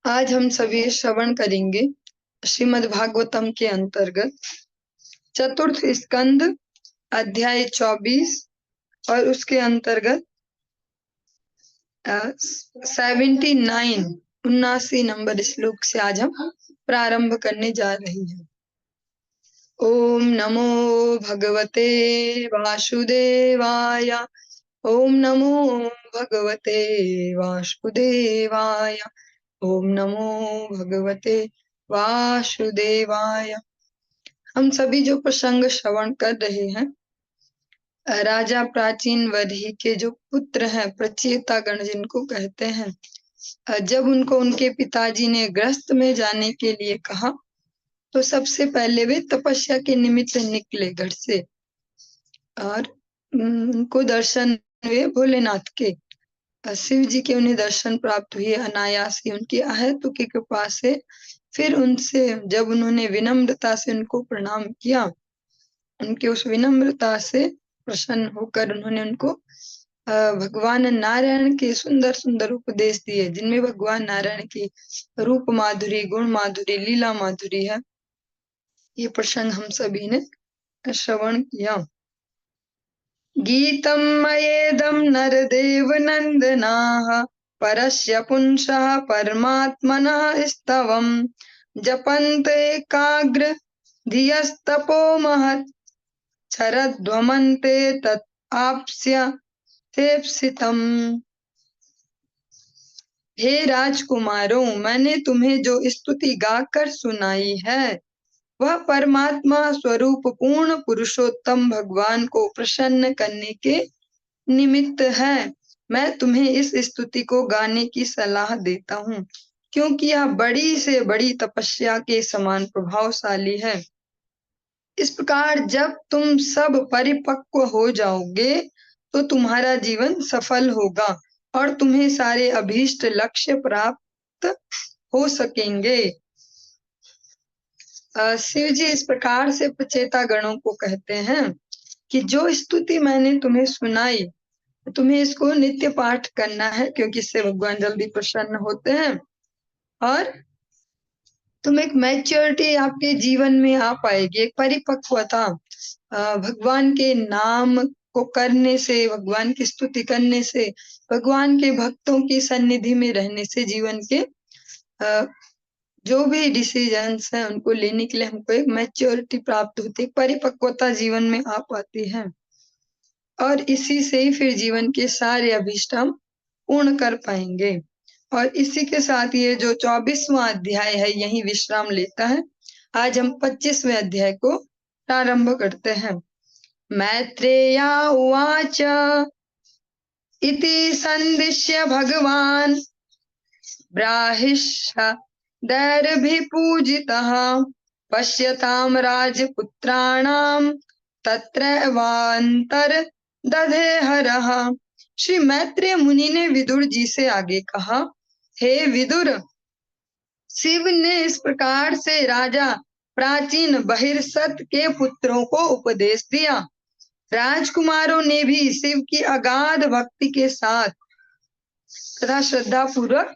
आज हम सभी श्रवण करेंगे श्रीमद् भागवतम के अंतर्गत चतुर्थ स्कंद अध्याय 24 और उसके अंतर्गत 79 79 नंबर श्लोक से आज हम प्रारंभ करने जा रहे हैं। ओम नमो भगवते वासुदेवाय। ओम नमो भगवते वासुदेवाय। ओम नमो भगवते वासुदेवाय। हम सभी जो प्रसंग श्रवण कर रहे हैं, राजा प्राचीन वरही के जो पुत्र हैं, प्रचेतागण जिनको कहते हैं, जब उनको उनके पिताजी ने ग्रस्त में जाने के लिए कहा तो सबसे पहले वे तपस्या के निमित्त निकले घर से और उनको दर्शन हुए भोलेनाथ के। शिव जी के उन्हें दर्शन प्राप्त हुए अनायास ही उनकी अहेतु की कृपा से। फिर उनसे जब उन्होंने विनम्रता से उनको प्रणाम किया, उनके उस विनम्रता से प्रसन्न होकर उन्होंने उनको भगवान नारायण के सुंदर सुंदर उपदेश दिए, जिनमें भगवान नारायण की रूप माधुरी, गुण माधुरी, लीला माधुरी है। ये प्रसंग हम सभी ने श्रवण किया। गीतम मयेदम नरदेव नंदनाः परस्य पुंसः परमात्मनः स्तवम् जपन्त एकाग्र धियस्तपो महत् शरद्वमन्ते तत् आप्स्य तेप्सितम्। हे राजकुमारों, मैंने तुम्हें जो स्तुति गाकर सुनाई है वह परमात्मा स्वरूप पूर्ण पुरुषोत्तम भगवान को प्रसन्न करने के निमित्त है। मैं तुम्हें इस स्तुति को गाने की सलाह देता हूँ, क्योंकि यह बड़ी से बड़ी तपस्या के समान प्रभावशाली है। इस प्रकार जब तुम सब परिपक्व हो जाओगे तो तुम्हारा जीवन सफल होगा और तुम्हें सारे अभीष्ट लक्ष्य प्राप्त हो सकेंगे। शिव जी इस प्रकार से प्रचेता गणों को कहते हैं कि जो स्तुति मैंने तुम्हें सुनाई, तुम्हें इसको नित्य पाठ करना है, क्योंकि इससे भगवान जल्दी प्रसन्न होते हैं और तुम एक मैच्योरिटी आपके जीवन में आ पाएगी, एक परिपक्वता। भगवान के नाम को करने से, भगवान की स्तुति करने से, भगवान के भक्तों की सन्निधि में रहने से जीवन के जो भी डिसीजंस हैं उनको लेने के लिए हमको एक मैच्योरिटी प्राप्त होती है, परिपक्वता जीवन में आ पाती है और इसी से ही फिर जीवन के सारे अभीष्ट हम पूर्ण कर पाएंगे। और इसी के साथ ये जो 24वां अध्याय है यही विश्राम लेता है। आज हम 25वें अध्याय को प्रारंभ करते हैं। मैत्रेया उवाच इति संदिश्य भगवान ब्राहिष्ठदैर्भिपूजितः पश्यतां राजपुत्राणां तत्रैवान्तर्दधे हरः। श्री मैत्रेय मुनि ने विदुर जी से आगे कहा, हे विदुर, शिव ने इस प्रकार से राजा प्राचीन बहिर्सत के पुत्रों को उपदेश दिया। राजकुमारों ने भी शिव की अगाध भक्ति के साथ तथा श्रद्धा पूर्वक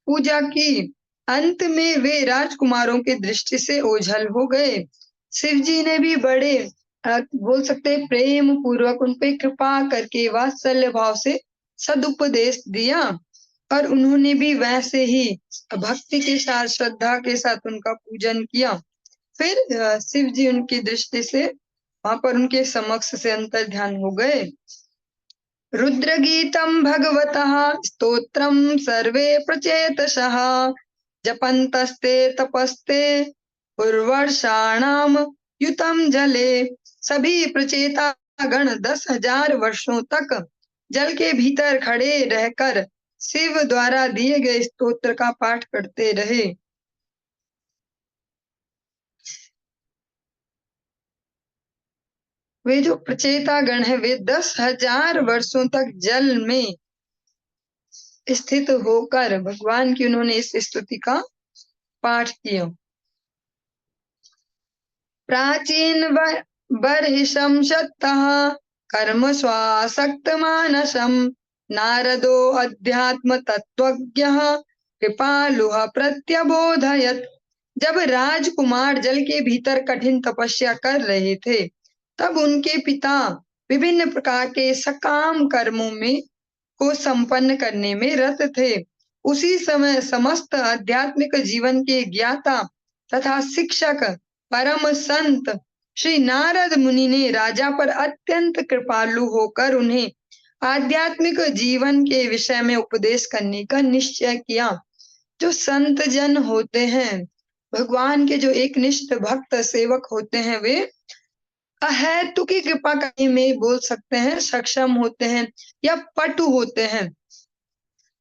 पूजा की। अंत में वे राजकुमारों की दृष्टि से ओझल हो गए। शिव जी ने भी बड़े बोल सकते प्रेम पूर्वक उन पे कृपा करके वात्सल्य भाव से सदुपदेश दिया और उन्होंने भी वैसे ही भक्ति के साथ, श्रद्धा के साथ उनका पूजन किया। फिर शिव जी उनकी दृष्टि से वहां पर उनके समक्ष से अंतर ध्यान हो गए। रुद्रगीतम भगवतः स्तोत्रम सर्वे प्रचेतसः जपन्तस्ते तपस्ते उर्वर्षाणाम युतम जले। सभी प्रचेता गण 10,000 वर्षों तक जल के भीतर खड़े रहकर शिव द्वारा दिए गए स्तोत्र का पाठ करते रहे। वे जो प्रचेता गण है वे 10,000 वर्षों तक जल में स्थित होकर भगवान की उन्होंने इस स्तुति का पाठ किया। प्राचीन बर्हिषं शक्तः कर्म स्वासक्त मानसम नारदो अध्यात्म तत्वज्ञः कृपालुः प्रत्यबोधयत्। जब राजकुमार जल के भीतर कठिन तपस्या कर रहे थे, तब उनके पिता विभिन्न प्रकार के सकाम कर्मों में को संपन्न करने में रत थे। उसी समय समस्त आध्यात्मिक जीवन के ज्ञाता तथा शिक्षक परम संत श्री नारद मुनि ने राजा पर अत्यंत कृपालु होकर उन्हें आध्यात्मिक जीवन के विषय में उपदेश करने का निश्चय किया। जो संत जन होते हैं, भगवान के जो एकनिष्ठ भक्त सेवक होते हैं, वे अहेतु की कृपा करने में बोल सकते हैं सक्षम होते हैं या पटु होते हैं।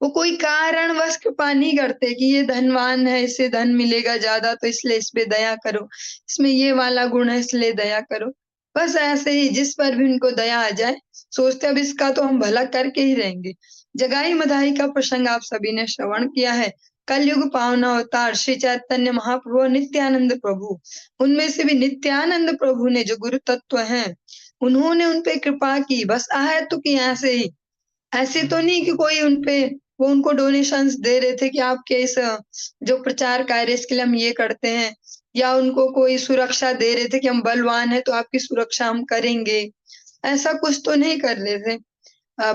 वो कोई कारणवश कृपा नहीं करते कि ये धनवान है, इससे धन मिलेगा ज्यादा तो इसलिए इस पे दया करो, इसमें ये वाला गुण है इसलिए दया करो। बस ऐसे ही जिस पर भी उनको दया आ जाए, सोचते अब इसका तो हम भला करके ही रहेंगे। जगाई मधाई का प्रसंग आप सभी ने श्रवण किया है। कलयुग पावना अवतार श्री चैतन्य महाप्रभु और नित्यानंद प्रभु, उनमें से भी नित्यानंद प्रभु ने जो गुरु तत्व हैं, उन्होंने उनपे कृपा की। बस अहेतु की ऐसे ही, ऐसे तो नहीं कि कोई उनपे वो उनको डोनेशंस दे रहे थे कि आपके इस जो प्रचार कार्य इसके लिए हम ये करते हैं, या उनको कोई सुरक्षा दे रहे थे कि हम बलवान हैं तो आपकी सुरक्षा हम करेंगे। ऐसा कुछ तो नहीं कर रहे थे,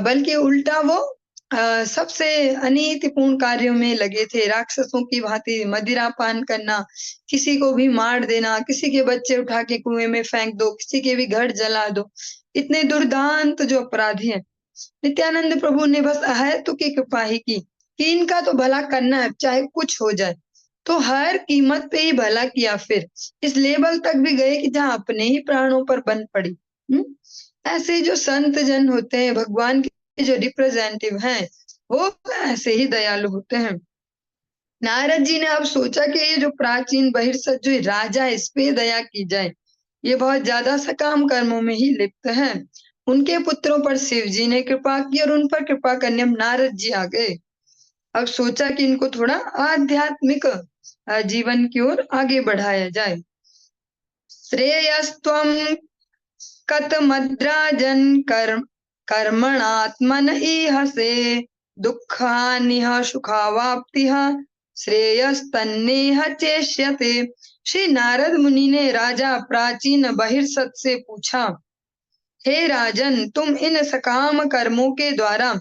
बल्कि उल्टा वो सबसे अनीतिपूर्ण कार्यों में लगे थे। राक्षसों की भांति मदिरा पान करना, किसी को भी मार देना, किसी के बच्चे उठा के कुएं में फेंक दो, किसी के भी घर जला दो। इतने दुर्दांत जो अपराधी हैं, नित्यानंद प्रभु ने बस अहेतु की कृपा ही की कि इनका तो भला करना है चाहे कुछ हो जाए, तो हर कीमत पे ही भला किया। फिर इस लेवल तक भी गए कि जहाँ अपने ही प्राणों पर बन पड़ी। ऐसे जो संत जन होते हैं, भगवान के जो रिप्रेजेंटेटिव हैं, वो ऐसे ही दयालु होते हैं। नारद जी ने अब सोचा कि ये जो प्राचीन बहिर्सत जो राजा है, इस पे दया की जाए। ये बहुत ज्यादा सकाम कर्मों में ही लिप्त है। उनके पुत्रों पर शिव जी ने कृपा की और उन पर कृपा करने हम नारद जी आ गए। अब सोचा कि इनको थोड़ा आध्यात्मिक जीवन की ओर आगे बढ़ाया जाए। श्रेयस्त्वम कतमद्राजन कर्मणात्मन इहसे दुःखानिह सुखावाप्तिः श्रेयस्तन्नेह चेष्यते। श्री नारद मुनि ने राजा प्राचीन बहिर्सत से पूछा, हे राजन, तुम इन सकाम कर्मों के द्वारा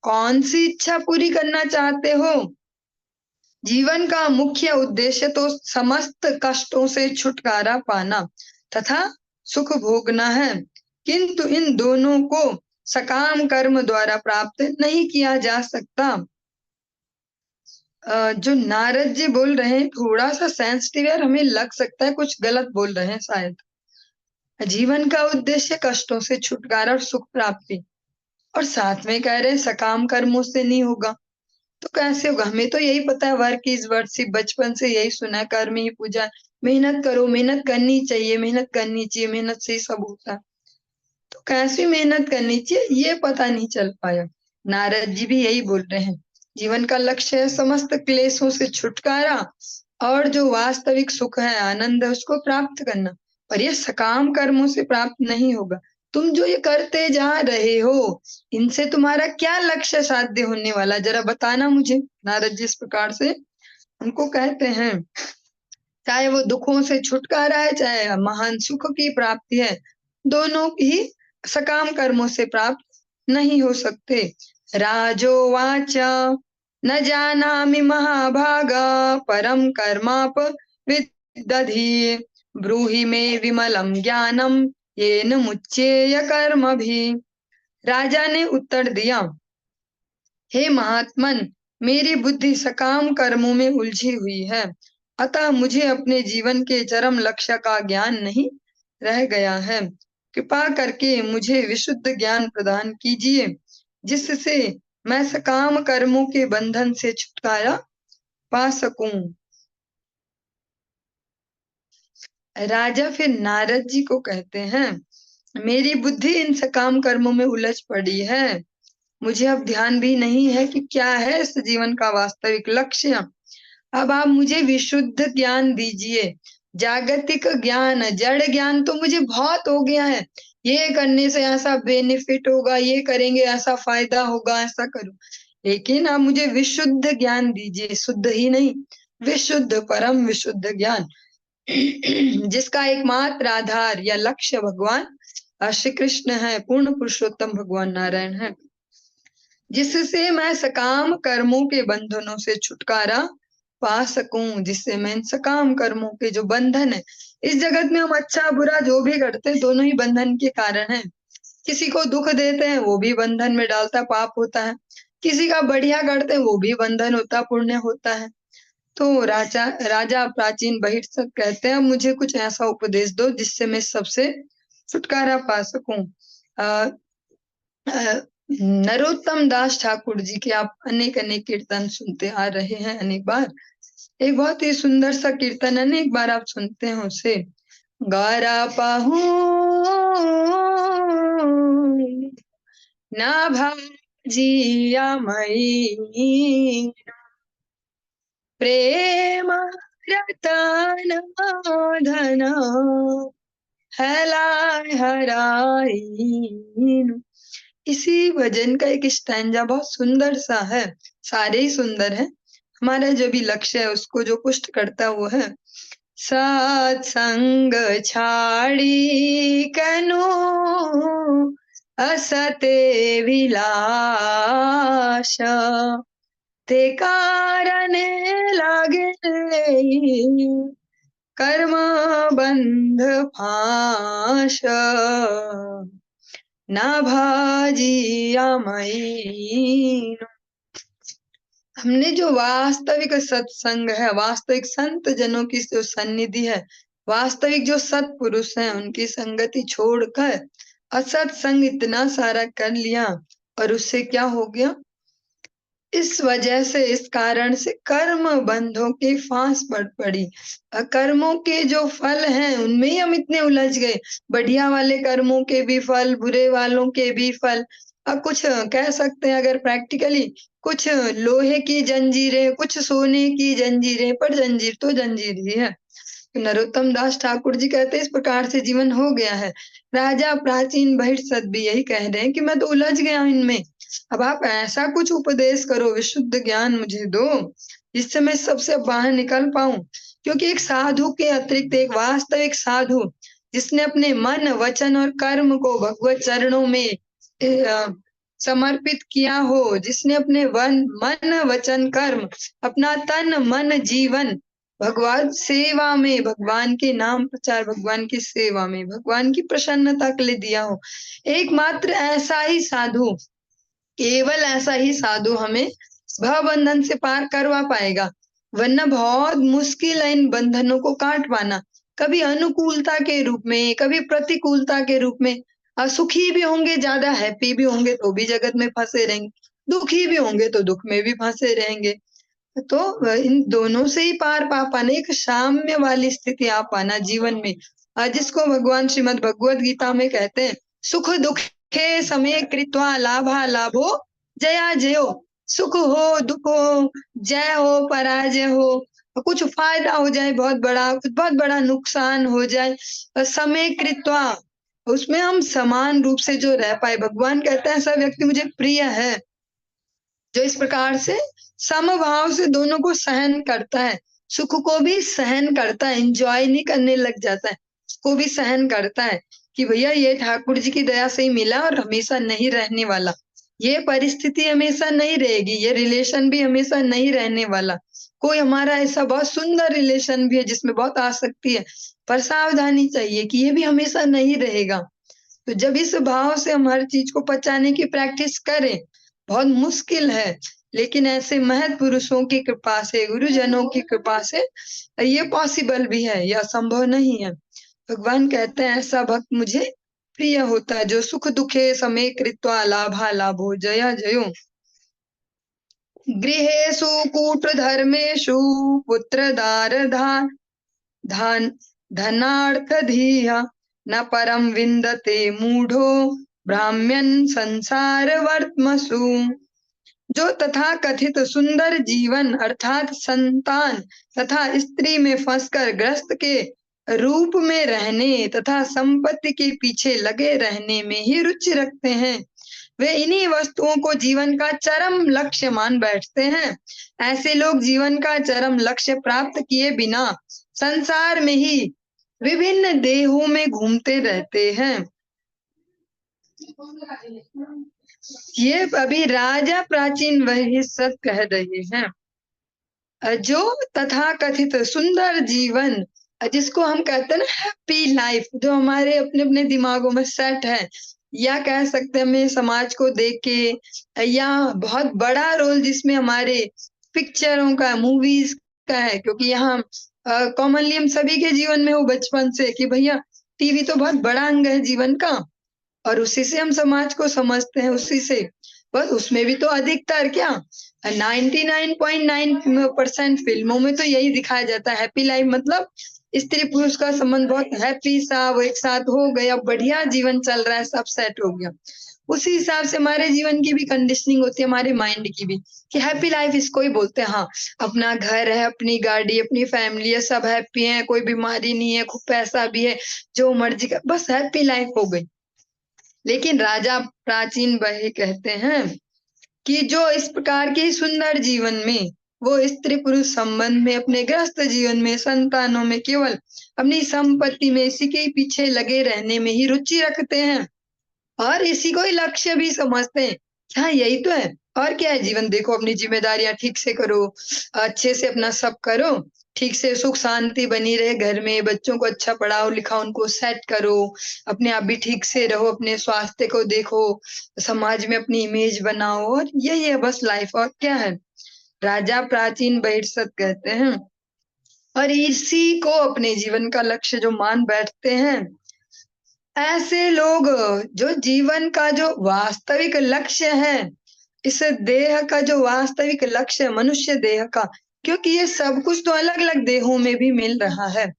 कौन सी इच्छा पूरी करना चाहते हो? जीवन का मुख्य उद्देश्य तो समस्त कष्टों से छुटकारा पाना तथा सुख भोगना है, किंतु इन दोनों को सकाम कर्म द्वारा प्राप्त नहीं किया जा सकता। जो नारद जी बोल रहे हैं थोड़ा सा सेंसिटिव है, हमें लग सकता है कुछ गलत बोल रहे हैं शायद। जीवन का उद्देश्य कष्टों से छुटकारा और सुख प्राप्ति, और साथ में कह रहे हैं सकाम कर्मों से नहीं होगा, तो कैसे होगा? हमें तो यही पता है, वर्क इज वर्शिप, बचपन से यही सुना है, कर्म ही पूजा, मेहनत करो, मेहनत करनी चाहिए, मेहनत करनी चाहिए, मेहनत से ही सब होता है। तो कैसे मेहनत करनी चाहिए ये पता नहीं चल पाया। नारद जी भी यही बोल रहे हैं, जीवन का लक्ष्य है समस्त क्लेशों से छुटकारा और जो वास्तविक सुख है, आनंद है, उसको प्राप्त करना, पर ये सकाम कर्मों से प्राप्त नहीं होगा। तुम जो ये करते जा रहे हो, इनसे तुम्हारा क्या लक्ष्य साध्य होने वाला, जरा बताना मुझे। नारद जी इस प्रकार से उनको कहते हैं, चाहे वो दुखों से छुटकारा है, चाहे महान सुख की प्राप्ति है, दोनों ही सकाम कर्मों से प्राप्त नहीं हो सकते। राजोवाच न जानामि महाभागा परम कर्माप विदधि ब्रूहि मे विमलम ज्ञानम येन मुच्येय कर्म भी। राजा ने उत्तर दिया, हे महात्मन, मेरी बुद्धि सकाम कर्मों में उलझी हुई है, अतः मुझे अपने जीवन के चरम लक्ष्य का ज्ञान नहीं रह गया है। कृपा करके मुझे विशुद्ध ज्ञान प्रदान कीजिए, जिससे मैं सकाम कर्मों के बंधन से छुटकारा पा सकूं। राजा फिर नारद जी को कहते हैं, मेरी बुद्धि इन सकाम कर्मों में उलझ पड़ी है, मुझे अब ध्यान भी नहीं है कि क्या है इस जीवन का वास्तविक लक्ष्य। अब आप मुझे विशुद्ध ज्ञान दीजिए। जागतिक ज्ञान, जड़ ज्ञान तो मुझे बहुत हो गया है, ये करने से ऐसा बेनिफिट होगा, ये करेंगे ऐसा फायदा होगा, ऐसा करो। लेकिन आप मुझे विशुद्ध ज्ञान दीजिए, शुद्ध ही नहीं, विशुद्ध परम विशुद्ध ज्ञान जिसका एकमात्र आधार या लक्ष्य भगवान श्री कृष्ण है, पूर्ण पुरुषोत्तम भगवान नारायण है, जिससे मैं सकाम कर्मों के बंधनों से छुटकारा पा सकूं, जिससे मैं इन सकाम कर्मों के जो बंधन है, इस जगत में हम अच्छा बुरा जो भी करते हैं दोनों ही बंधन के कारण है। किसी को दुख देते हैं वो भी बंधन में डालता, पाप होता है, किसी का बढ़िया करते हैं वो भी बंधन होता, पुण्य होता है। तो राजा राजा प्राचीन बहिष्ठ कहते हैं मुझे कुछ ऐसा उपदेश दो जिससे मैं सबसे छुटकारा पा सकूं। नरोत्तम दास ठाकुर जी के आप अनेक अनेक कीर्तन सुनते आ रहे हैं अनेक बार। एक बहुत ही सुंदर सा कीर्तन अनेक बार आप सुनते हैं उसे। गारा पाहू ना भाजिया मई प्रेम रतन धन हलाय हराई। इसी भजन का एक स्टैंजा बहुत सुंदर सा है, सारे ही सुंदर है, हमारा जो भी लक्ष्य है उसको जो पुष्ट करता है वो है, सत्संग छाड़ी कनु असते विलास ते कारण लागे कर्म बंध फाश ना भाजिया मई। हमने जो वास्तविक सत्संग है, वास्तविक संत जनों की जो सन्निधि है, वास्तविक जो सत्पुरुष हैं उनकी संगति छोड़कर असत्संग इतना सारा कर लिया, और उससे क्या हो गया, इस वजह से, इस कारण से कर्म बंधों की फांस पड़ पड़ी। कर्मों के जो फल हैं उनमें ही हम इतने उलझ गए, बढ़िया वाले कर्मों के भी फल, बुरे वालों के भी फल। अब कुछ कह सकते हैं अगर प्रैक्टिकली, कुछ लोहे की जंजीरें, कुछ सोने की जंजीरें, पर जंजीर तो जंजीर ही है। नरोत्तम दास ठाकुर जी कहते हैं इस प्रकार से जीवन हो गया है। राजा प्राचीन बहिष्ठ भी यही कह रहे हैं कि मैं तो उलझ गया हूं इनमें, अब आप ऐसा कुछ उपदेश करो, विशुद्ध ज्ञान मुझे दो जिससे मैं सबसे बाहर निकल पाऊं। क्योंकि एक साधु के अतिरिक्त एक वास्तविक साधु जिसने अपने मन वचन और कर्म को भगवत चरणों में समर्पित किया हो, जिसने अपने मन वचन कर्म, अपना तन मन जीवन भगवान सेवा में, भगवान के नाम प्रचार, भगवान की सेवा में, भगवान की प्रसन्नता के लिए दिया हो, एकमात्र ऐसा ही साधु, केवल ऐसा ही साधु हमें भव बंधन से पार करवा पाएगा। वरना बहुत मुश्किल है इन बंधनों को काट पाना, कभी अनुकूलता के रूप में, कभी प्रतिकूलता के रूप में। सुखी भी होंगे, ज्यादा हैप्पी भी होंगे तो भी जगत में फंसे रहेंगे, दुखी भी होंगे तो दुख में भी फंसे रहेंगे। तो इन दोनों से ही पार पा पाना, एक साम्य वाली स्थिति आ पाना जीवन में, जिसको भगवान श्रीमद् भगवद गीता में कहते हैं, सुख दुखे समय कृत्वा लाभा लाभो जया जयो। सुख हो दुख हो, जय हो पराजय हो, कुछ फायदा हो जाए बहुत बड़ा, कुछ बहुत बड़ा नुकसान हो जाए, समय कृत्वा, उसमें हम समान रूप से जो रह पाए। भगवान कहते हैं ऐसा व्यक्ति मुझे प्रिय है जो इस प्रकार से समभाव से दोनों को सहन करता है, सुख को भी सहन करता है, एंजॉय नहीं करने लग जाता है, उसको भी सहन करता है कि भैया ये ठाकुर जी की दया से ही मिला और हमेशा नहीं रहने वाला, ये परिस्थिति हमेशा नहीं रहेगी, ये रिलेशन भी हमेशा नहीं रहने वाला। कोई हमारा ऐसा बहुत सुंदर रिलेशन भी है जिसमें बहुत आसक्ति है, पर सावधानी चाहिए कि ये भी हमेशा नहीं रहेगा। तो जब इस भाव से हम हर चीज को पचाने की प्रैक्टिस करें, बहुत मुश्किल है, लेकिन ऐसे महत् पुरुषों की कृपा से, गुरुजनों की कृपा से ये पॉसिबल भी है, यह असंभव नहीं है। भगवान कहते हैं ऐसा भक्त मुझे प्रिय होता है जो सुख दुखे समय कृत्वा लाभा लाभो जया जयो। गृहेषु कूट धर्मेषु पुत्र दार धान धनार्थ धिया न परम विन्दते मूढ़ो ब्राह्मण संसार वर्त्मसु। जो तथा कथित सुंदर जीवन अर्थात संतान तथा स्त्री में फंसकर ग्रस्त के रूप में रहने तथा संपत्ति के पीछे लगे रहने में ही रुचि रखते हैं, वे इन्हीं वस्तुओं को जीवन का चरम लक्ष्य मान बैठते हैं। ऐसे लोग जीवन का चरम लक्ष्य प्राप्त किए बिना संसार में ही विभिन्न देहों में घूमते रहते हैं। ये अभी राजा प्राचीन बहिष्ठ कह रहे हैं। जो तथाकथित सुंदर जीवन, जिसको हम कहते हैं ना हैप्पी लाइफ, जो हमारे अपने अपने दिमागों में सेट है, या कह सकते हैं हमें समाज को देख के, या बहुत बड़ा रोल जिसमें हमारे पिक्चरों का, मूवीज का है, क्योंकि यहाँ कॉमनली हम सभी के जीवन में हो बचपन से कि भैया टीवी तो बहुत बड़ा अंग है जीवन का, और उसी से हम समाज को समझते हैं, उसी से। बस उसमें भी तो अधिकतर क्या 99.9% फिल्मों में तो यही दिखाया जाता है, हैप्पी लाइफ, मतलब स्त्री पुरुष का संबंध बहुत हैप्पी सा, वो एक साथ हो गया, बढ़िया जीवन चल रहा है, सब सेट हो गया। उसी हिसाब से हमारे जीवन की भी कंडीशनिंग होती है, हमारे माइंड की भी, कि हैप्पी लाइफ इसको ही बोलते हैं। हाँ, अपना घर है, अपनी गाड़ी, अपनी फैमिली है, सब हैप्पी है, कोई बीमारी नहीं है, खूब पैसा भी है, जो मर्जी का, बस हैप्पी लाइफ हो गई। लेकिन राजा प्राचीन वही कहते हैं कि जो इस प्रकार के सुंदर जीवन में, वो स्त्री पुरुष संबंध में, अपने ग्रस्त जीवन में, संतानों में, केवल अपनी संपत्ति में, इसी के पीछे लगे रहने में ही रुचि रखते हैं, और इसी को ही लक्ष्य भी समझते हैं। हाँ, यही तो है, और क्या है जीवन। देखो, अपनी जिम्मेदारियां ठीक से करो, अच्छे से अपना सब करो, ठीक से सुख शांति बनी रहे घर में, बच्चों को अच्छा पढ़ाओ लिखाओ, उनको सेट करो, अपने आप भी ठीक से रहो, अपने स्वास्थ्य को देखो, समाज में अपनी इमेज बनाओ, और यही है बस लाइफ, और क्या है। राजा प्राचीन बहिर्सत कहते हैं, और इसी को अपने जीवन का लक्ष्य जो मान बैठते हैं, ऐसे लोग, जो जीवन का जो वास्तविक लक्ष्य है, इस देह का जो वास्तविक लक्ष्य है, मनुष्य देह का, क्योंकि ये सब कुछ तो अलग अलग देहों में भी मिल रहा है,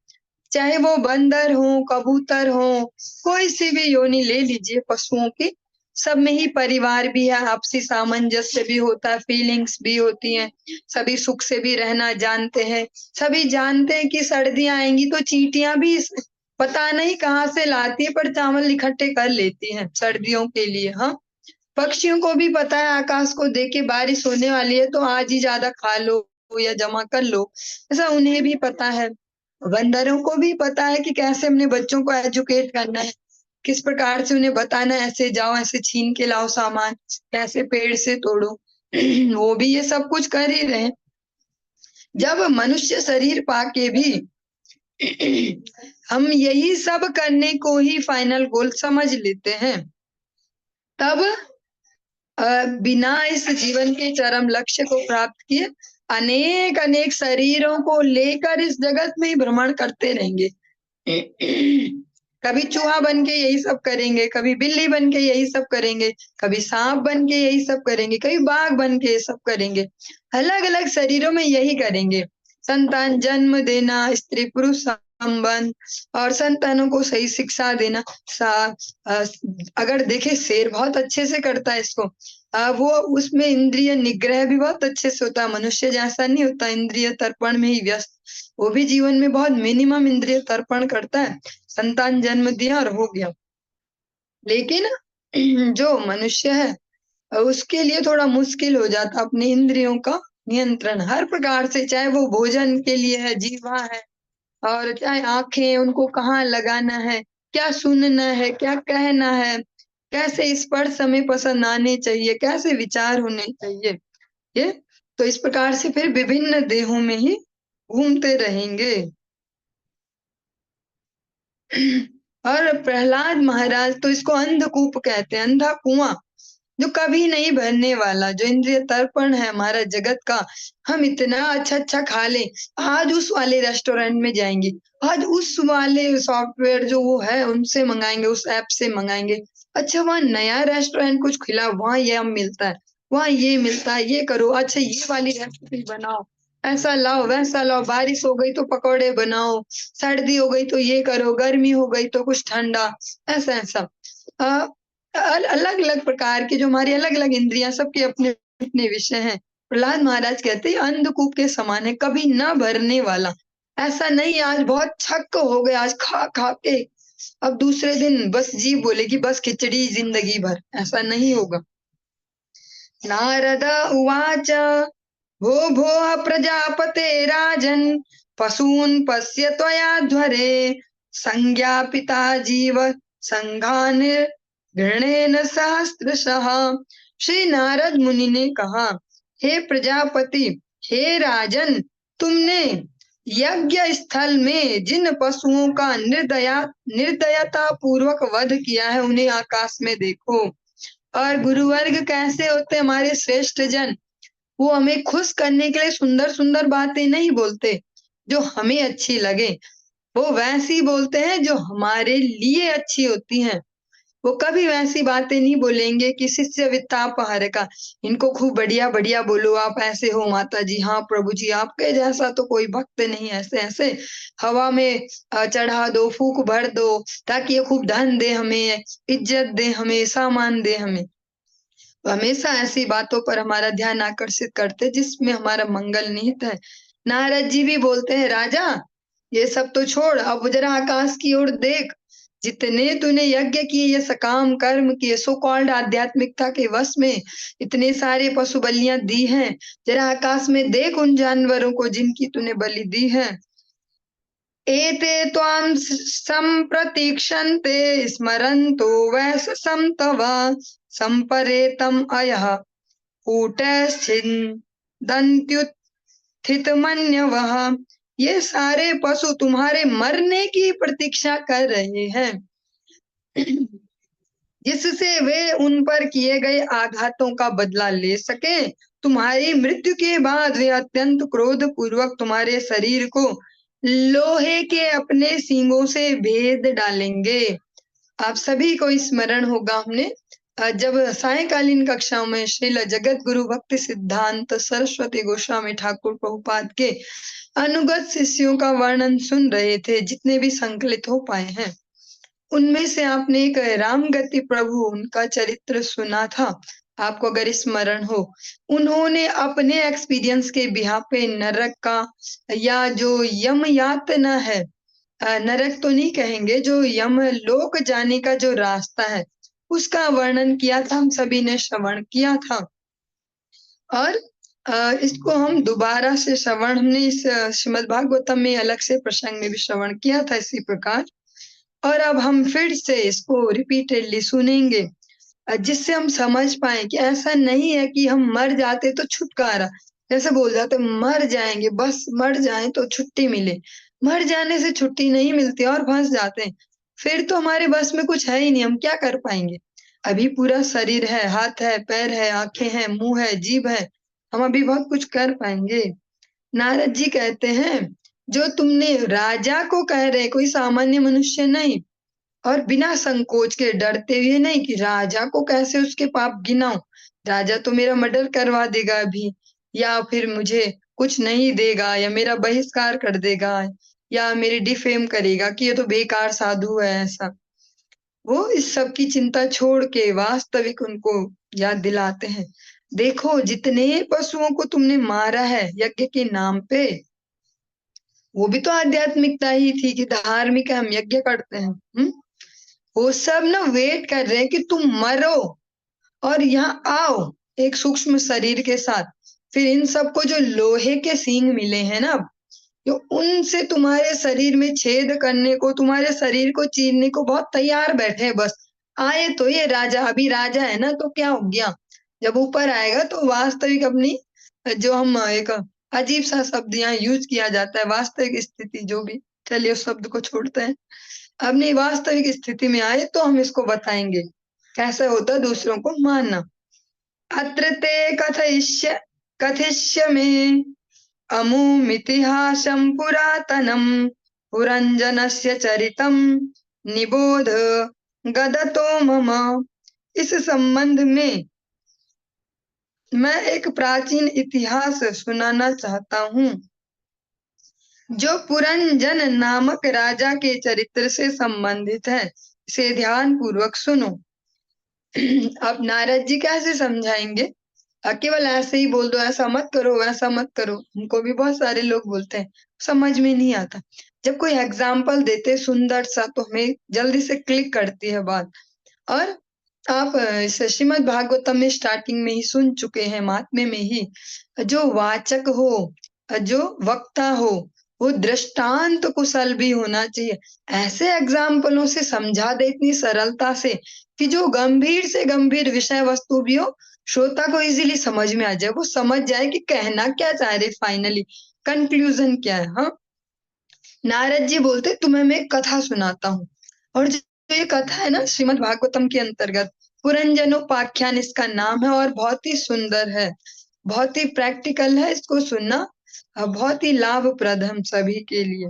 चाहे वो बंदर हो, कबूतर हो, कोई सी भी योनि ले लीजिए पशुओं की, सब में ही परिवार भी है, आपसी सामंजस्य भी होता है, फीलिंग्स भी होती हैं, सभी सुख से भी रहना जानते हैं। सभी जानते हैं कि सर्दियां आएंगी तो चींटियां भी पता नहीं कहाँ से लाती है, पर चावल इकट्ठे कर लेती हैं सर्दियों के लिए। हाँ, पक्षियों को भी पता है, आकाश को देख के बारिश होने वाली है तो आज ही ज्यादा खा लो या जमा कर लो, ऐसा उन्हें भी पता है। बंदरों को भी पता है कि कैसे अपने बच्चों को एजुकेट करना है, किस प्रकार से उन्हें बताना है, ऐसे जाओ, ऐसे छीन के लाओ सामान, कैसे पेड़ से तोड़ो। वो भी ये सब कुछ कर ही रहे हैं। जब मनुष्य शरीर पाके भी हम यही सब करने को ही फाइनल गोल समझ लेते हैं, तब बिना इस जीवन के चरम लक्ष्य को प्राप्त किए अनेक अनेक शरीरों को लेकर इस जगत में ही भ्रमण करते रहेंगे। कभी चूहा बन के यही सब करेंगे, कभी बिल्ली बन के यही सब करेंगे, कभी सांप बन के यही सब करेंगे, कभी बाघ बन के ये सब करेंगे, अलग अलग शरीरों में यही करेंगे। संतान जन्म देना, स्त्री पुरुष संबंध, और संतानों को सही शिक्षा देना। अगर देखे, शेर बहुत अच्छे से करता है इसको, वो उसमें इंद्रिय निग्रह भी बहुत अच्छे से होता है, मनुष्य जैसा नहीं होता इंद्रिय तर्पण में ही व्यस्त, वो भी जीवन में बहुत मिनिमम इंद्रिय तर्पण करता है। संतान जन्म दिया और हो गया। लेकिन जो मनुष्य है, उसके लिए थोड़ा मुश्किल हो जाता अपने इंद्रियों का नियंत्रण हर प्रकार से, चाहे वो भोजन के लिए है, जीवा है, और चाहे आंखें, उनको कहाँ लगाना है, क्या सुनना है, क्या कहना है, कैसे स्पर्श हमें पसंद आने चाहिए, कैसे विचार होने चाहिए, ये तो इस प्रकार से फिर विभिन्न देहों में ही घूमते रहेंगे। और प्रहलाद महाराज तो इसको अंधकूप कहते हैं, अंधा कुआं, जो कभी नहीं भरने वाला, जो इंद्रिय तर्पण है हमारा जगत का। हम इतना अच्छा अच्छा खा ले, आज उस वाले रेस्टोरेंट में जाएंगे, आज उस वाले सॉफ्टवेयर जो वो है उनसे मंगाएंगे, उस ऐप से मंगाएंगे, अच्छा वहाँ नया रेस्टोरेंट कुछ खुला, वहाँ ये मिलता है, वहाँ ये मिलता है, ये करो, अच्छा ये वाली रेसिपी बनाओ, ऐसा लाओ वैसा लाओ, बारिश हो गई तो पकौड़े बनाओ, सर्दी हो गई तो ये करो, गर्मी हो गई तो कुछ ठंडा, ऐसा ऐसा अलग अलग प्रकार के, जो हमारी अलग अलग इंद्रियां, सबके अपने अपने विषय हैं। प्रहलाद महाराज कहते हैं अंधकूप के समान है, कभी न भरने वाला। ऐसा नहीं आज बहुत छक हो गए, आज खा खा के अब दूसरे दिन बस जीव बोलेगी बस खिचड़ी जिंदगी भर, ऐसा नहीं होगा। नारद उवाच भो भो प्रजापते राजन् पशून् पश्य त्वयाध्वरे संज्ञापिता जीव संघान घृणेन सहस्त्रशः। श्री नारद मुनि ने कहा, हे प्रजापति, हे राजन, तुमने यज्ञ स्थल में जिन पशुओं का निर्दयता पूर्वक वध किया है उन्हें आकाश में देखो। और गुरुवर्ग कैसे होते हैं हमारे श्रेष्ठ जन, वो हमें खुश करने के लिए सुंदर सुंदर बातें नहीं बोलते जो हमें अच्छी लगे, वो वैसी बोलते हैं जो हमारे लिए अच्छी होती हैं। वो कभी वैसी बातें नहीं बोलेंगे कि शिष्य वित्तापहर का, इनको खूब बढ़िया बढ़िया बोलो, आप ऐसे हो माता जी, हाँ प्रभु जी आपके जैसा तो कोई भक्त नहीं, ऐसे ऐसे हवा में चढ़ा दो, फूक भर दो, ताकि ये खूब धन दे हमें, इज्जत दे हमें, सामान दे हमें। तो हमेशा ऐसी बातों पर हमारा ध्यान आकर्षित करते जिसमें हमारा मंगल निहित है। नारद जी भी बोलते हैं, राजा ये सब तो छोड़, अब जरा आकाश की ओर देख, जितने तूने यज्ञ किए, ये सकाम कर्म किए, सो कॉल्ड आध्यात्मिकता के वश में इतने सारे पशु बलियां दी हैं, जरा आकाश में देख उन जानवरों को जिनकी तूने बलि दी है। एते त्वां संप्रतीक्षन्ते स्मरन्तो वैशसं तव संपरेतम् अयः कूटश्छिन्दन्त्युत्थितमन्यवः। ये सारे पशु तुम्हारे मरने की प्रतीक्षा कर रहे हैं, जिससे वे उन पर किए गए आघातों का बदला ले सके। तुम्हारी मृत्यु के बाद वे अत्यंत क्रोध पूर्वक तुम्हारे शरीर को लोहे के अपने सींगों से भेद डालेंगे। आप सभी को स्मरण होगा, हमने जब सायकालीन कक्षाओं में श्रील जगत गुरु भक्ति सिद्धांत सरस्वती गोस्वामी ठाकुर प्रभुपाद के अनुगत शिष्यों का वर्णन सुन रहे थे, जितने भी संकलित हो पाए हैं, उनमें से आपने एक रामगति प्रभु, उनका चरित्र सुना था, आपको अगर स्मरण हो। उन्होंने अपने एक्सपीरियंस के बिहाफ पे नरक का, या जो यम यातना है, नरक तो नहीं कहेंगे, जो यम लोक जाने का जो रास्ता है, उसका वर्णन किया था, हम सभी ने श्रवण किया था। और इसको हम दोबारा से श्रवण, हमने इस श्रीमद् भागवतम में अलग से प्रसंग में भी श्रवण किया था इसी प्रकार, और अब हम फिर से इसको रिपीटेडली सुनेंगे, जिससे हम समझ पाए कि ऐसा नहीं है कि हम मर जाते तो छुटकारा, जैसे बोल जाते मर जाएंगे, बस मर जाएं तो छुट्टी मिले, मर जाने से छुट्टी नहीं मिलती और फंस जाते हैं, फिर तो हमारे बस में कुछ है ही नहीं, हम क्या कर पाएंगे। अभी पूरा शरीर है, हाथ है, पैर है, आंखें हैं, मुंह है, जीभ है, हम अभी बहुत कुछ कर पाएंगे। नारद जी कहते हैं, जो तुमने राजा को कह रहे, कोई सामान्य मनुष्य नहीं, और बिना संकोच के, डरते हुए नहीं कि राजा को कैसे उसके पाप गिनाऊं, राजा तो मेरा मर्डर करवा देगा अभी, या फिर मुझे कुछ नहीं देगा, या मेरा बहिष्कार कर देगा, या मेरी डिफेम करेगा कि ये तो बेकार साधु है, ऐसा। वो इस सब की चिंता छोड़ के वास्तविक उनको याद दिलाते हैं, देखो जितने पशुओं को तुमने मारा है यज्ञ के नाम पे, वो भी तो आध्यात्मिकता ही थी कि धार्मिक है, हम यज्ञ करते हैं। वो सब ना वेट कर रहे हैं कि तुम मरो और यहाँ आओ एक सूक्ष्म शरीर के साथ। फिर इन सबको जो लोहे के सींग मिले हैं ना, जो उनसे तुम्हारे शरीर में छेद करने को, तुम्हारे शरीर को चीरने को बहुत तैयार बैठे हैं, बस आए तो ये राजा, अभी राजा है ना तो क्या हो गया, जब ऊपर आएगा तो वास्तविक अपनी, जो हम एक अजीब सा शब्द यहाँ यूज किया जाता है, वास्तविक स्थिति जो भी, चलिए उस शब्द को छोड़ते हैं, अपनी वास्तविक स्थिति में आए तो हम इसको बताएंगे कैसे होता है दूसरों को मानना। अत्र ते कथिष्यामि अमुमितिहासं पुरातनं पुरंजनस्य चरितं निबोध गदतो मम। इस संबंध में मैं एक प्राचीन इतिहास सुनाना चाहता हूँ, जो पुरंजन नामक राजा के चरित्र से संबंधित है। इसे ध्यान पूर्वक सुनो। अब नारद जी कैसे समझाएंगे, केवल ऐसे ही बोल दो, ऐसा मत करो वैसा मत करो, हमको भी बहुत सारे लोग बोलते हैं, समझ में नहीं आता। जब कोई एग्जाम्पल देते सुंदर सा तो हमें जल्दी से क्लिक करती है बात। और आप इसे श्रीमद् भागवतम में स्टार्टिंग में ही सुन चुके हैं, महात्म्य में ही, जो वाचक हो, जो वक्ता हो, वो दृष्टांत कुशल भी होना चाहिए। ऐसे एग्जाम्पलों से समझा दे इतनी सरलता से कि जो गंभीर से गंभीर विषय वस्तु भी हो, श्रोता को इजीली समझ में आ जाए, वो समझ जाए कि कहना क्या चाह रहे, फाइनली कंक्लूजन क्या है। हाँ, नारद जी बोलते तुम्हें मैं एक कथा सुनाता हूँ, और जो ये कथा है ना श्रीमद् भागवतम के अंतर्गत पुरंजनोपाख्यान इसका नाम है, और बहुत ही सुंदर है, बहुत ही प्रैक्टिकल है, इसको सुनना बहुत ही लाभप्रद हम सभी के लिए।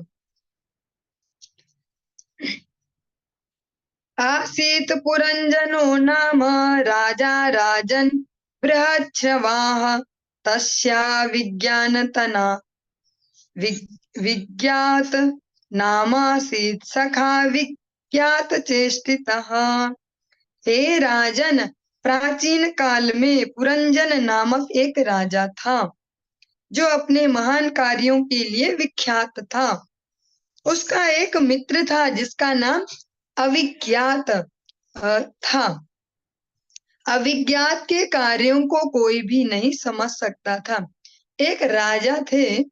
आसीत पुरंजनो नाम राजा राजन बृहच्छ्रवाः तस्या विज्ञानतना विज्ञात नामासीत सखा विज्ञात चेष्टितः। हे राजन, प्राचीन काल में पुरंजन नामक एक राजा था, जो अपने महान कार्यों के लिए विख्यात था। उसका एक मित्र था जिसका नाम अविज्ञात था। अविज्ञात के कार्यों को कोई भी नहीं समझ सकता था। एक राजा थे,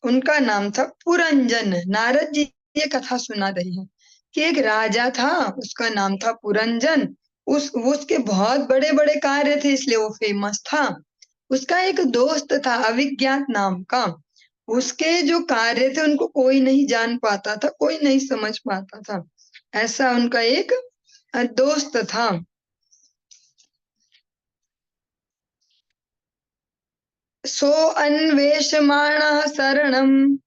उनका नाम था पुरंजन। नारद जी ये कथा सुना रही है कि एक राजा था, उसका नाम था पुरंजन। उसके बहुत बड़े बड़े कार्य थे, इसलिए वो फेमस था। उसका एक दोस्त था अविज्ञात नाम का, उसके जो कार्य थे उनको कोई नहीं जान पाता था, कोई नहीं समझ पाता था। ऐसा उनका एक दोस्त था। सो अन्वेषमाणः शरणं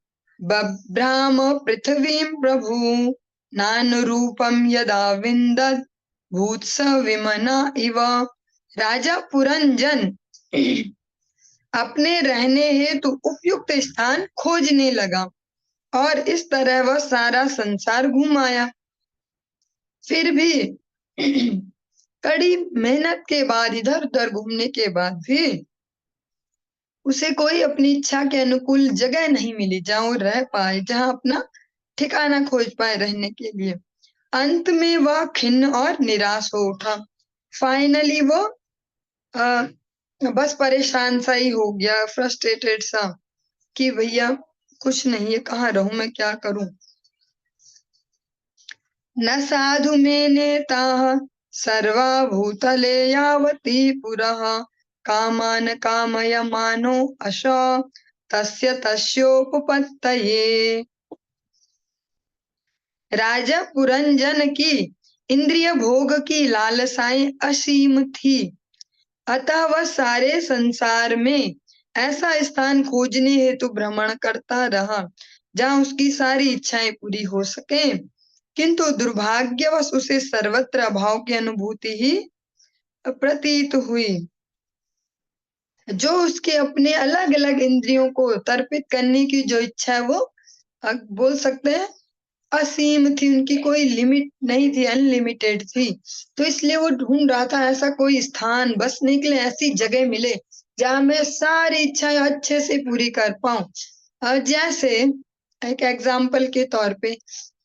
बभ्राम पृथ्वीं प्रभु नानुरूपं यदा विन्दत् भूत्स विमना इव। राजा पुरंजन अपने रहने हेतु उपयुक्त स्थान खोजने लगा, और इस तरह वह सारा संसार घूम आया। फिर भी कड़ी मेहनत के बाद, इधर उधर घूमने के बाद भी उसे कोई अपनी इच्छा के अनुकूल जगह नहीं मिली जहां वो रह पाए, जहां अपना ठिकाना खोज पाए रहने के लिए। अंत में वह खिन्न और निराश हो उठा। फाइनली वो आ, बस परेशान सा ही हो गया, फ्रस्ट्रेटेड सा, कि भैया कुछ नहीं है, कहाँ रहूं मैं, क्या करूं। न साधु में नेता सर्वा भूतले यावती पुरः कामान कामय मानो अशो तस्य तस्योपपत्तये। राजा पुरंजन की इंद्रिय भोग की लालसाएं असीम थी, अतः वह सारे संसार में ऐसा स्थान खोजने हेतु भ्रमण करता रहा जहां उसकी सारी इच्छाएं पूरी हो सके, किंतु दुर्भाग्यवश उसे सर्वत्र अभाव की अनुभूति ही प्रतीत हुई। जो उसके अपने अलग अलग इंद्रियों को तर्पित करने की जो इच्छा है, वो बोल सकते हैं असीम थी, उनकी कोई लिमिट नहीं थी, अनलिमिटेड थी। तो इसलिए वो ढूंढ रहा था ऐसा कोई स्थान, बसने के लिए ऐसी जगह मिले जहां मैं सारी इच्छाएं अच्छे से पूरी कर पाऊं। जैसे एक एग्जाम्पल के तौर पे,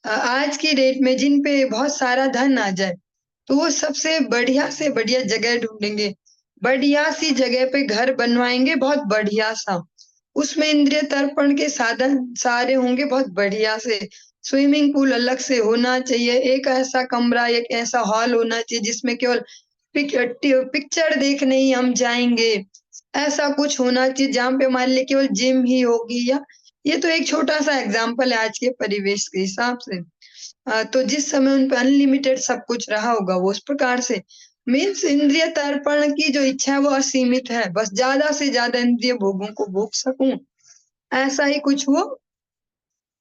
आज की डेट में जिन पे बहुत सारा धन आ जाए, तो वो सबसे बढ़िया से बढ़िया जगह ढूंढेंगे, बढ़िया सी जगह पे घर बनवाएंगे, बहुत बढ़िया सा, उसमें इंद्रिय तर्पण के साधन सारे होंगे, बहुत बढ़िया से स्विमिंग पूल अलग से होना चाहिए, एक ऐसा कमरा, एक ऐसा हॉल होना चाहिए जिसमें केवल पिक्चर देखने ही हम जाएंगे, ऐसा कुछ होना चाहिए जहाँ पे मान ली केवल जिम ही होगी। या ये तो एक छोटा सा एग्जाम्पल है आज के परिवेश के हिसाब से। तो जिस समय उन पर अनलिमिटेड सब कुछ रहा होगा वो उस प्रकार से, मीन्स इंद्रिय तर्पण की जो इच्छा है वो असीमित है, बस ज्यादा से ज्यादा इंद्रिय भोगों को भोग सकूं, ऐसा ही कुछ वो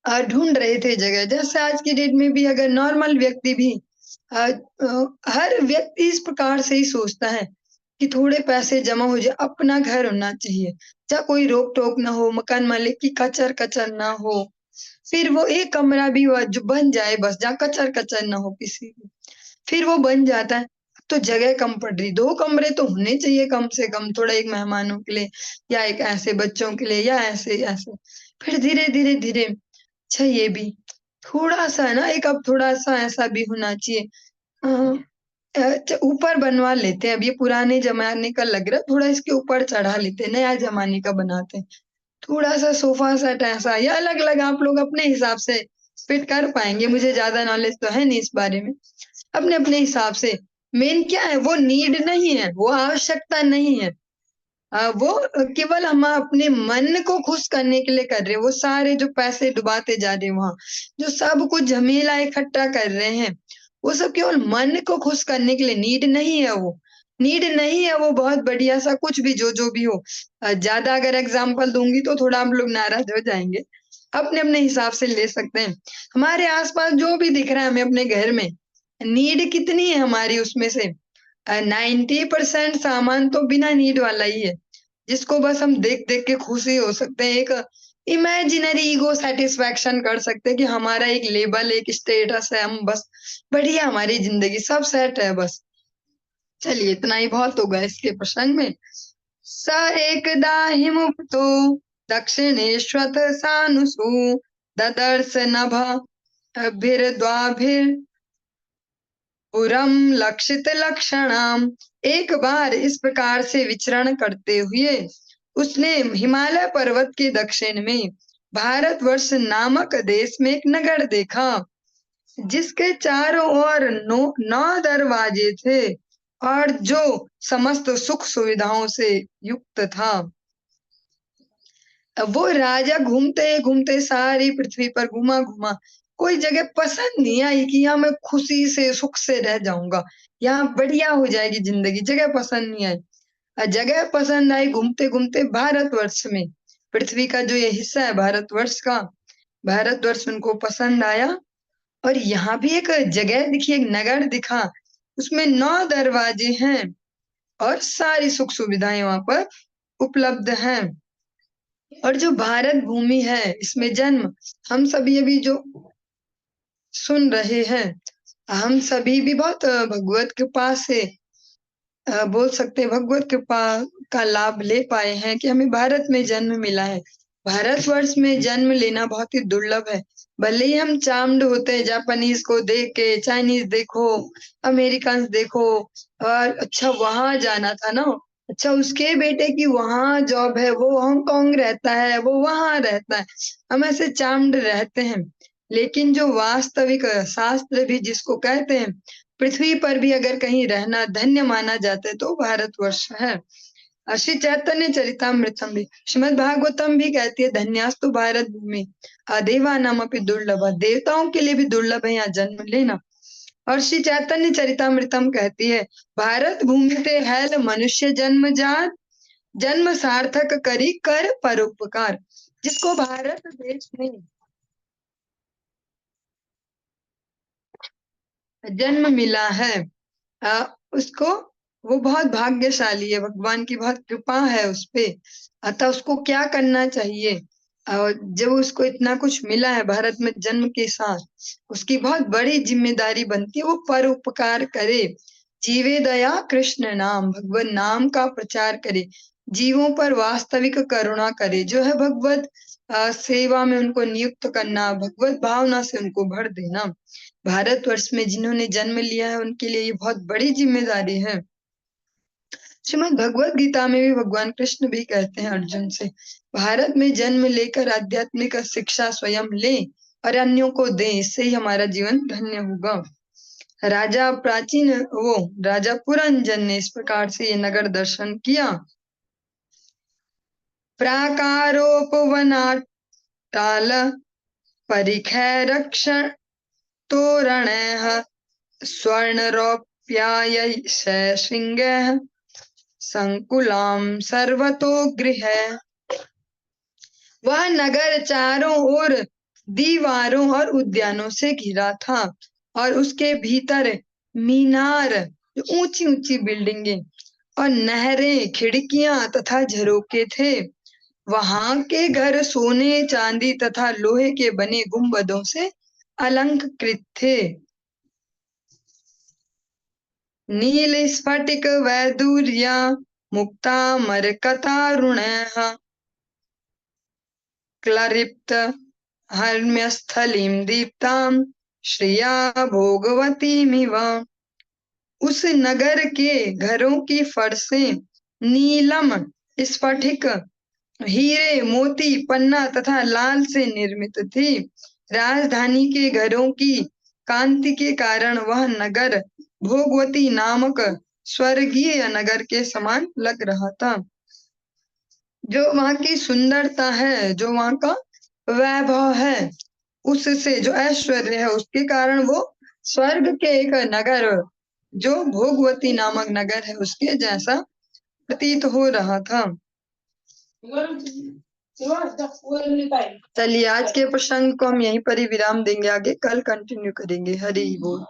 ढूंढ रहे थे जगह। जैसे आज की डेट में भी अगर नॉर्मल व्यक्ति भी हर व्यक्ति इस प्रकार से ही सोचता है कि थोड़े पैसे जमा हो जाए, अपना घर होना चाहिए जहाँ कोई रोक टोक ना हो, मकान मालिक की कचर कचर ना हो, फिर वो एक कमरा भी जो बन जाए बस, जहाँ कचर कचर ना हो किसी की, फिर वो बन जाता है। तो जगह कम पड़ रही, 2 कमरे तो होने चाहिए कम से कम, थोड़ा एक मेहमानों के लिए या एक ऐसे बच्चों के लिए या ऐसे ऐसे। फिर धीरे धीरे धीरे अच्छा ये भी थोड़ा सा है ना, एक अब थोड़ा सा ऐसा भी होना चाहिए, ऊपर बनवा लेते हैं, अब ये पुराने जमाने का लग रहा है, थोड़ा इसके ऊपर चढ़ा लेते हैं, नया जमाने का बनाते हैं, थोड़ा सा सोफा सेट ऐसा या अलग अलग आप लोग अपने हिसाब से फिट कर पाएंगे, मुझे ज्यादा नॉलेज तो है नहीं इस बारे में, अपने अपने हिसाब से। मेन क्या है, वो नीड नहीं है, वो आवश्यकता नहीं है, वो केवल हम अपने मन को खुश करने के लिए कर रहे हैं, वो सारे जो पैसे डुबाते जा रहे हैं वहां, जो सब कुछ झमेला इकट्ठा कर रहे हैं, वो सब केवल मन को खुश करने के लिए, नीड नहीं है वो, नीड नहीं है वो, बहुत बढ़िया सा कुछ भी जो भी हो। ज्यादा अगर एग्जाम्पल दूंगी तो थोड़ा हम लोग नाराज हो जाएंगे, अपने अपने हिसाब से ले सकते हैं। हमारे आसपास जो भी दिख रहा है हमें अपने घर में, नीड कितनी है हमारी, उसमें से 90% सामान तो बिना नीड वाला ही है, जिसको बस हम देख देख के खुशी हो सकते हैं, एक इमेजिनरी ईगो सेटिस्फैक्शन कर सकते हैं कि हमारा एक लेबल, एक स्टेटस है, हम बस बढ़िया, हमारी जिंदगी सब सेट है बस। चलिए इतना ही बहुत होगा इसके प्रसंग में। स एकदा हिमुक्तो दक्षिणेष्वथ सानुषु ददर्श नभ अभिर्द्वाभिर् पुरम लक्षित लक्षणाम। एक बार इस प्रकार से विचरण करते हुए उसने हिमालय पर्वत के दक्षिण में भारतवर्ष नामक देश में एक नगर देखा, जिसके चारों ओर 9 दरवाजे थे और जो समस्त सुख सुविधाओं से युक्त था। अब वो राजा घूमते घूमते सारी पृथ्वी पर घुमा घुमा, कोई जगह पसंद नहीं आई कि यहाँ मैं खुशी से सुख से रह जाऊंगा, यहाँ बढ़िया हो जाएगी जिंदगी, जगह पसंद नहीं आई। जगह पसंद आई घूमते घूमते भारतवर्ष में, पृथ्वी का जो ये हिस्सा है भारतवर्ष का, भारतवर्ष उनको पसंद आया, और यहाँ भी एक जगह दिखी, एक नगर दिखा, उसमें 9 दरवाजे हैं और सारी सुख सुविधाएं वहां पर उपलब्ध हैं। और जो भारत भूमि है इसमें जन्म हम सभी अभी जो सुन रहे हैं, हम सभी भी बहुत भगवत कृपा से बोल सकते हैं, भगवत कृपा का लाभ ले पाए हैं कि हमें भारत में जन्म मिला है। भारतवर्ष में जन्म लेना बहुत ही दुर्लभ है, भले ही हम चार्म्ड होते हैं जापानीज को देख के, चाइनीज देखो, अमेरिकन देखो, और अच्छा वहां जाना था ना, अच्छा उसके बेटे की वहां जॉब है, वो हांगकांग रहता है, वो वहां रहता है, हम ऐसे चार्म्ड रहते हैं। लेकिन जो वास्तविक शास्त्र भी जिसको कहते हैं, पृथ्वी पर भी अगर कहीं रहना धन्य माना जाता है तो भारतवर्ष है। श्री चैतन्य चरितामृतम भी, श्रीमद् भागवतम भी कहती है धन्यास्तु भारत भूमि देवानाम अपि दुर्लभ, देवताओं के लिए भी दुर्लभ है यहाँ जन्म लेना। और श्री चैतन्य चरितामृतम कहती है भारत भूमि ते हैल मनुष्य जन्म जात, जन्म सार्थक करी कर परोपकार। जिसको भारत देश में जन्म मिला है, उसको, वो बहुत भाग्यशाली है, भगवान की बहुत कृपा है उस पे। अतः उसको क्या करना चाहिए, और जब उसको इतना कुछ मिला है भारत में जन्म के साथ, उसकी बहुत बड़ी जिम्मेदारी बनती है वो परोपकार करे, जीवे दया कृष्ण नाम, भगवत नाम का प्रचार करे, जीवों पर वास्तविक करुणा करे, जो है भगवत सेवा में उनको नियुक्त करना, भगवत भावना से उनको भर देना। भारतवर्ष में जिन्होंने जन्म लिया है उनके लिए ये बहुत बड़ी जिम्मेदारी है। श्रीमद् भगवत गीता में भी भगवान कृष्ण भी कहते हैं अर्जुन से, भारत में जन्म लेकर आध्यात्मिक शिक्षा स्वयं ले और अन्यों को दे, इससे ही हमारा जीवन धन्य होगा। राजा प्राचीन वो राजा पुरंजन ने इस प्रकार से ये नगर दर्शन किया। प्राकारोपवनाटाल परिखै रक्षण तोरण स्वर्णरोप्याय शृंगैः संकुलाम सर्वतो गृह। वह नगर चारों ओर दीवारों और उद्यानों से घिरा था और उसके भीतर मीनार, ऊंची ऊंची बिल्डिंगें और नहरें, खिड़कियां तथा झरोके थे। वहां के घर सोने चांदी तथा लोहे के बने गुंबदों से अलंकृत थे। नील स्फटिक वैदूर्य मुक्ता मरकतारुणः क्लरिप्त हर्म्यस्थलीं दीप्तां श्रिया भोगवतीमिव। उस नगर के घरों की फर्शें नीलम स्फटिक हीरे मोती पन्ना तथा लाल से निर्मित थी। राजधानी के घरों की कांति के कारण वह नगर भोगवती नामक स्वर्गीय नगर के समान लग रहा था। जो वहां की सुंदरता है, जो वहां का वैभव है, उससे जो ऐश्वर्य है उसके कारण वो स्वर्ग के एक नगर जो भोगवती नामक नगर है उसके जैसा प्रतीत हो रहा था। चलिए आज के प्रसंग को हम यहीं पर ही विराम देंगे, आगे कल कंटिन्यू करेंगे। हरि बोल।